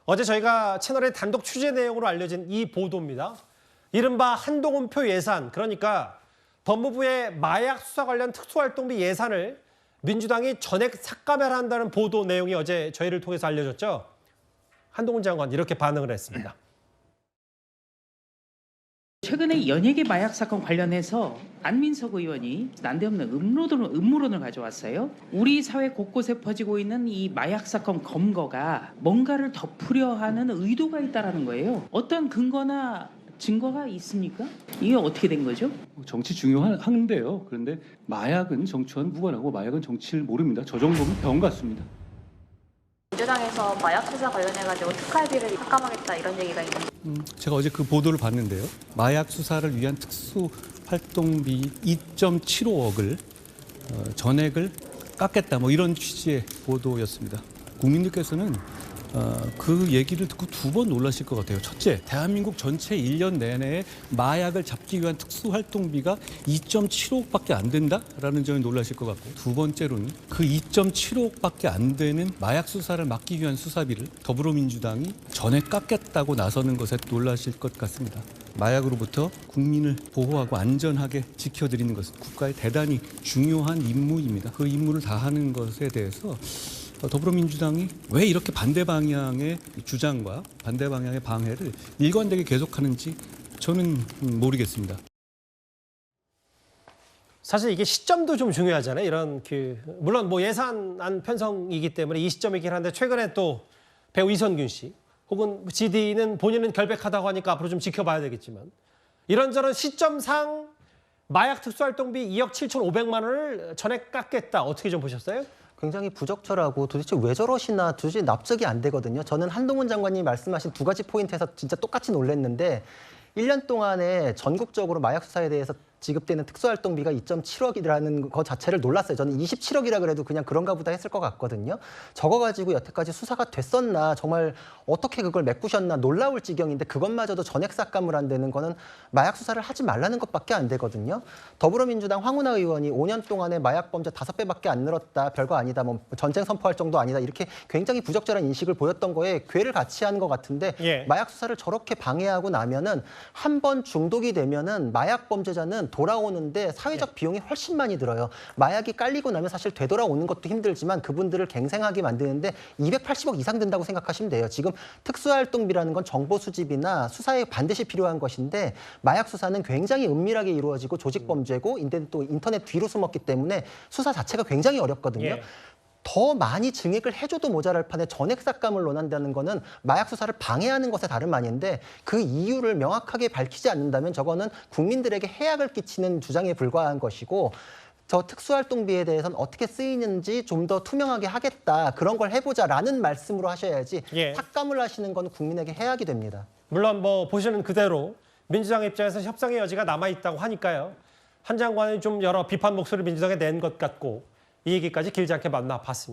어제 저희가 채널의 단독 취재 내용으로 알려진 이 보도입니다. 이른바 한동훈표 예산, 그러니까 법무부의 마약 수사 관련 특수활동비 예산을 민주당이 전액 삭감해야 한다는 보도 내용이 어제 저희를 통해서 알려졌죠. 한동훈 장관 이렇게 반응을 했습니다. 최근에 연예계 마약 사건 관련해서 안민석 의원이 난데없는 음모론을 가져왔어요. 우리 사회 곳곳에 퍼지고 있는 이 마약 사건 검거가 뭔가를 덮으려 하는 의도가 있다라는 거예요. 어떤 근거나 증거가 있습니까? 이게 어떻게 된 거죠? 정치 중요한데요. 그런데 마약은 정치와는 무관하고 마약은 정치를 모릅니다. 저 정도면 병 같습니다. 민주당에서 마약 수사 관련해가지고 특활비를 삭감하겠다 이런 얘기가 있는데 제가 어제 그 보도를 봤는데요. 마약 수사를 위한 특수 활동비 2.75억을 전액을 깎겠다 뭐 이런 취지의 보도였습니다. 국민들께서는 그 얘기를 듣고 두 번 놀라실 것 같아요. 첫째, 대한민국 전체 1년 내내 마약을 잡기 위한 특수활동비가 2.75억밖에 안 된다라는 점에 놀라실 것 같고, 두 번째로는 그 2.75억밖에 안 되는 마약 수사를 막기 위한 수사비를 더불어민주당이 전액 깎겠다고 나서는 것에 놀라실 것 같습니다. 마약으로부터 국민을 보호하고 안전하게 지켜드리는 것은 국가의 대단히 중요한 임무입니다. 그 임무를 다하는 것에 대해서 더불어민주당이 왜 이렇게 반대 방향의 주장과 반대 방향의 방해를 일관되게 계속하는지 저는 모르겠습니다. 사실 이게 시점도 좀 중요하잖아요. 이런 물론 뭐 예산안 편성이기 때문에 이 시점이긴 한데 최근에 또 배우 이선균 씨 혹은 GD는 본인은 결백하다고 하니까 앞으로 좀 지켜봐야 되겠지만 이런저런 시점상 마약 특수활동비 2억 7,500만 원을 전액 깎겠다. 어떻게 좀 보셨어요? 굉장히 부적절하고 도대체 왜 저러시나 도대체 납득이 안 되거든요. 저는 한동훈 장관님이 말씀하신 두 가지 포인트에서 진짜 똑같이 놀랐는데 1년 동안에 전국적으로 마약 수사에 대해서 지급되는 특수활동비가 2.7억이라는 것 자체를 놀랐어요. 저는 27억이라 그래도 그냥 그런가 보다 했을 것 같거든요. 저거 가지고 여태까지 수사가 됐었나, 정말 어떻게 그걸 메꾸셨나 놀라울 지경인데 그것마저도 전액 삭감을 한다는 거는 마약 수사를 하지 말라는 것밖에 안 되거든요. 더불어민주당 황운하 의원이 5년 동안에 마약 범죄 5배밖에 안 늘었다, 별거 아니다, 뭐 전쟁 선포할 정도 아니다, 이렇게 굉장히 부적절한 인식을 보였던 거에 괴를 같이 한 것 같은데 마약 수사를 저렇게 방해하고 나면은 한 번 중독이 되면은 마약 범죄자는 돌아오는데 사회적 비용이 훨씬 많이 들어요. 마약이 깔리고 나면 사실 되돌아오는 것도 힘들지만 그분들을 갱생하게 만드는데 280억 이상 든다고 생각하시면 돼요. 지금 특수활동비라는 건 정보 수집이나 수사에 반드시 필요한 것인데 마약 수사는 굉장히 은밀하게 이루어지고 조직범죄고 또 인터넷 뒤로 숨었기 때문에 수사 자체가 굉장히 어렵거든요. 더 많이 증액을 해줘도 모자랄 판에 전액 삭감을 논한다는 거는 마약 수사를 방해하는 것에 다름 아닌데 그 이유를 명확하게 밝히지 않는다면 저거는 국민들에게 해악을 끼치는 주장에 불과한 것이고 저 특수활동비에 대해서는 어떻게 쓰이는지 좀 더 투명하게 하겠다, 그런 걸 해보자라는 말씀으로 하셔야지 삭감을 하시는 건 국민에게 해악이 됩니다. 물론 뭐 보시는 그대로 민주당 입장에서 협상의 여지가 남아있다고 하니까요. 한 장관이 좀 여러 비판 목소리를 민주당에 낸 것 같고 이 얘기까지 길지 않게 만나봤습니다.